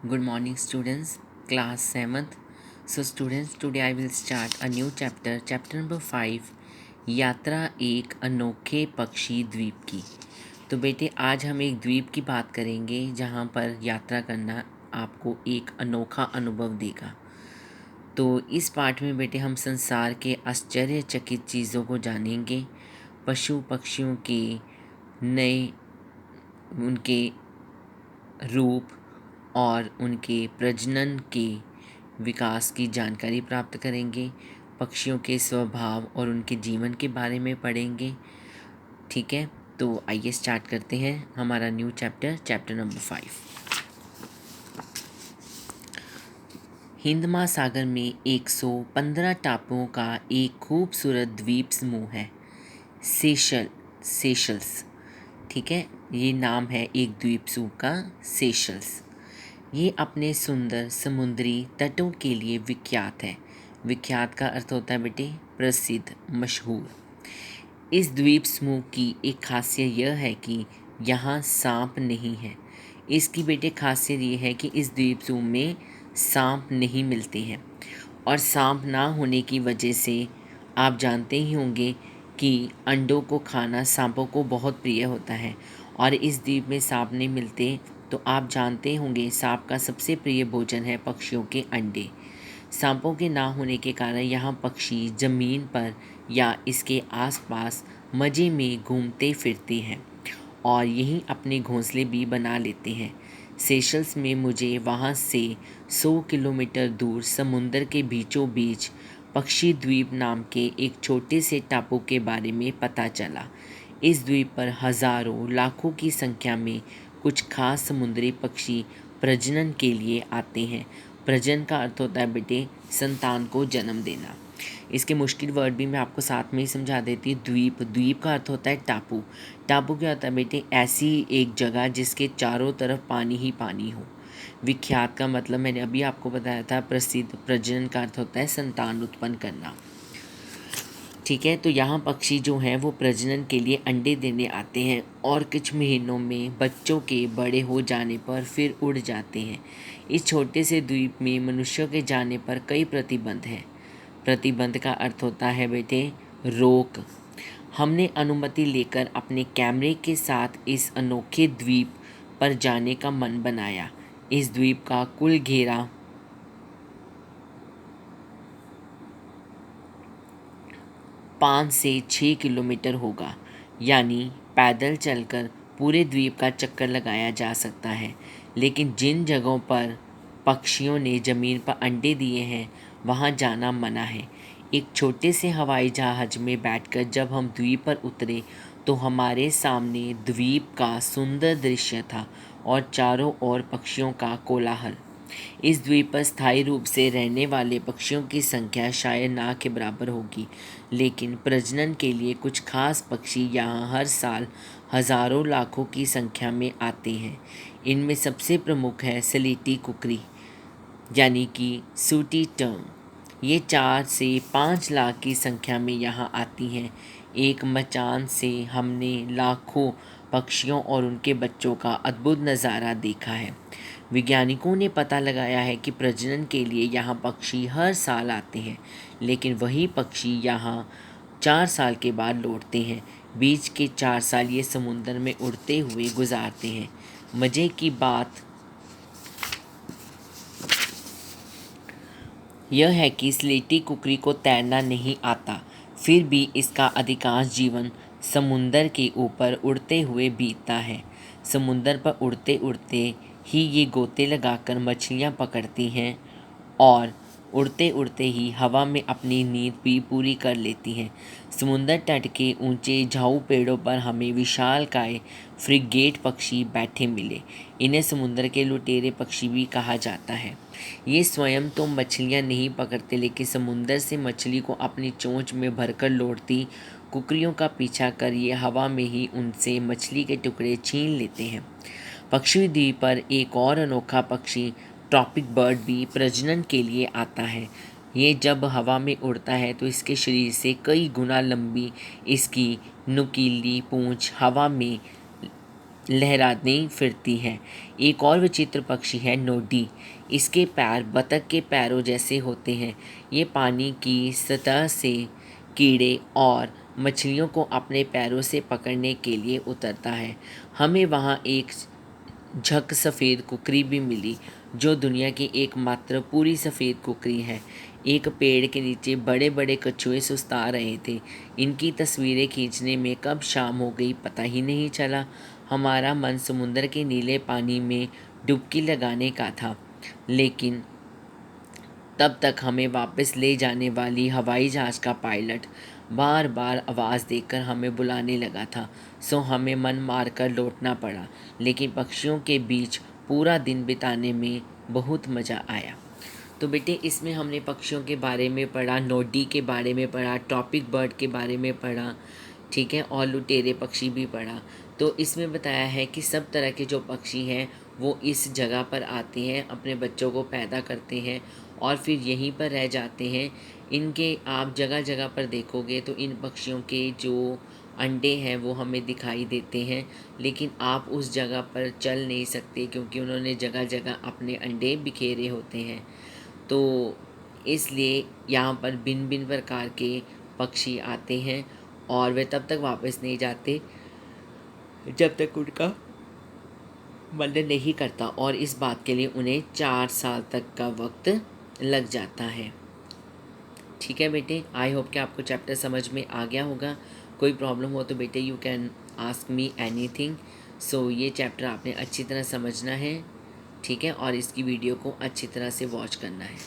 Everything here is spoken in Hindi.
Good morning, students. Class 7th. So, students, today I will start a new chapter. Chapter number 5. यात्रा एक अनोखे पक्षी द्वीप की। तो बेटे, आज हम एक द्वीप की बात करेंगे जहाँ पर यात्रा करना आपको एक अनोखा अनुभव देगा। तो इस पाठ में बेटे हम संसार के आश्चर्यचकित चीज़ों को जानेंगे। पशु पक्षियों के नए उनके रूप और उनके प्रजनन के विकास की जानकारी प्राप्त करेंगे। पक्षियों के स्वभाव और उनके जीवन के बारे में पढ़ेंगे। ठीक है, तो आइए स्टार्ट करते हैं हमारा न्यू चैप्टर नंबर 5। हिंद महासागर में 115 टापुओं का एक खूबसूरत द्वीप समूह है, सेशल्स। ठीक है, ये नाम है एक द्वीप समूह का, सेशल्स। ये अपने सुंदर समुद्री तटों के लिए विख्यात है। विख्यात का अर्थ होता है बेटे प्रसिद्ध, मशहूर। इस द्वीप समूह की एक खासियत यह है कि यहाँ सांप नहीं है। इसकी बेटे खासियत ये है कि इस द्वीप समूह में सांप नहीं मिलते हैं। और सांप ना होने की वजह से आप जानते ही होंगे कि अंडों को खाना सांपों को बहुत प्रिय होता है। और इस द्वीप में सांप नहीं मिलते तो आप जानते होंगे सांप का सबसे प्रिय भोजन है पक्षियों के अंडे। सांपों के ना होने के कारण यहाँ पक्षी ज़मीन पर या इसके आसपास मज़े में घूमते फिरते हैं और यहीं अपने घोंसले भी बना लेते हैं। सेशल्स में मुझे वहाँ से 100 किलोमीटर दूर समुंदर के बीचों बीच पक्षी द्वीप नाम के एक छोटे से टापू के बारे में पता चला। इस द्वीप पर हज़ारों लाखों की संख्या में कुछ खास समुद्री पक्षी प्रजनन के लिए आते हैं। प्रजनन का अर्थ होता है बेटे संतान को जन्म देना। इसके मुश्किल वर्ड भी मैं आपको साथ में ही समझा देती हूँ। द्वीप का अर्थ होता है टापू। टापू क्या होता है बेटे? ऐसी एक जगह जिसके चारों तरफ पानी ही पानी हो। विख्यात का मतलब मैंने अभी आपको बताया था प्रसिद्ध। प्रजनन का अर्थ होता है संतान उत्पन्न करना। ठीक है, तो यहाँ पक्षी जो हैं वो प्रजनन के लिए अंडे देने आते हैं और कुछ महीनों में बच्चों के बड़े हो जाने पर फिर उड़ जाते हैं। इस छोटे से द्वीप में मनुष्यों के जाने पर कई प्रतिबंध हैं। प्रतिबंध का अर्थ होता है बेटे रोक। हमने अनुमति लेकर अपने कैमरे के साथ इस अनोखे द्वीप पर जाने का मन बनाया। इस द्वीप का कुल घेरा 5 से 6 किलोमीटर होगा, यानी पैदल चलकर पूरे द्वीप का चक्कर लगाया जा सकता है। लेकिन जिन जगहों पर पक्षियों ने ज़मीन पर अंडे दिए हैं वहाँ जाना मना है। एक छोटे से हवाई जहाज़ में बैठकर जब हम द्वीप पर उतरे तो हमारे सामने द्वीप का सुंदर दृश्य था और चारों ओर पक्षियों का कोलाहल। इस द्वीप पर स्थायी रूप से रहने वाले पक्षियों की संख्या शायद ना के बराबर होगी, लेकिन प्रजनन के लिए कुछ खास पक्षी यहाँ हर साल हज़ारों लाखों की संख्या में आते हैं। इनमें सबसे प्रमुख है स्लेटी कुकरी, यानी कि सूटी टर्न। ये 4 से 5 लाख की संख्या में यहाँ आती हैं। एक मचान से हमने लाखों पक्षियों और उनके बच्चों का अद्भुत नज़ारा देखा है। वैज्ञानिकों ने पता लगाया है कि प्रजनन के लिए यहाँ पक्षी हर साल आते हैं, लेकिन वही पक्षी यहाँ 4 साल के बाद लौटते हैं। बीच के 4 साल ये समुंदर में उड़ते हुए गुजारते हैं। मज़े की बात यह है कि स्लेटी कुकरी को तैरना नहीं आता, फिर भी इसका अधिकांश जीवन समुंदर के ऊपर उड़ते हुए बीतता है। समुंदर पर उड़ते उड़ते ही ये गोते लगाकर मछलियाँ पकड़ती हैं और उड़ते उड़ते ही हवा में अपनी नींद भी पूरी कर लेती हैं। समुंदर तट के ऊंचे झाऊ पेड़ों पर हमें विशालकाय फ्रिगेट पक्षी बैठे मिले। इन्हें समुंदर के लुटेरे पक्षी भी कहा जाता है। ये स्वयं तो मछलियाँ नहीं पकड़ते, लेकिन समुंदर से मछली को अपनी चोंच में भरकर लौटती कुकरियों का पीछा कर ये हवा में ही उनसे मछली के टुकड़े छीन लेते हैं। पक्षी द्वीप पर एक और अनोखा पक्षी ट्रॉपिक बर्ड भी प्रजनन के लिए आता है। ये जब हवा में उड़ता है तो इसके शरीर से कई गुना लंबी इसकी नुकीली पूंछ हवा में लहराती फिरती है। एक और विचित्र पक्षी है नोडी। इसके पैर बतख के पैरों जैसे होते हैं। ये पानी की सतह से कीड़े और मछलियों को अपने पैरों से पकड़ने के लिए उतरता है। हमें वहाँ एक झक सफ़ेद कुकरी भी मिली, जो दुनिया की एकमात्र पूरी सफ़ेद कुकरी है। एक पेड़ के नीचे बड़े बड़े कछुए सुस्ता रहे थे। इनकी तस्वीरें खींचने में कब शाम हो गई पता ही नहीं चला। हमारा मन समुद्र के नीले पानी में डुबकी लगाने का था, लेकिन तब तक हमें वापस ले जाने वाली हवाई जहाज़ का पायलट बार बार आवाज़ देकर हमें बुलाने लगा था। सो हमें मन मार कर लौटना पड़ा, लेकिन पक्षियों के बीच पूरा दिन बिताने में बहुत मज़ा आया। तो बेटे इसमें हमने पक्षियों के बारे में पढ़ा, नोडी के बारे में पढ़ा, ट्रॉपिक बर्ड के बारे में पढ़ा, ठीक है, और लुटेरे पक्षी भी पढ़ा। तो इसमें बताया है कि सब तरह के जो पक्षी हैं वो इस जगह पर आते हैं, अपने बच्चों को पैदा करते हैं और फिर यहीं पर रह जाते हैं। इनके आप जगह जगह पर देखोगे तो इन पक्षियों के जो अंडे हैं वो हमें दिखाई देते हैं, लेकिन आप उस जगह पर चल नहीं सकते क्योंकि उन्होंने जगह जगह अपने अंडे बिखेरे होते हैं। तो इसलिए यहाँ पर भिन्न भिन्न प्रकार के पक्षी आते हैं और वे तब तक वापस नहीं जाते जब तक उनका मन नहीं करता, और इस बात के लिए उन्हें 4 साल तक का वक्त लग जाता है। ठीक है बेटे, आई होप कि आपको चैप्टर समझ में आ गया होगा। कोई प्रॉब्लम हो तो बेटे you can ask me anything. So ये चैप्टर आपने अच्छी तरह समझना है, ठीक है, और इसकी वीडियो को अच्छी तरह से वॉच करना है।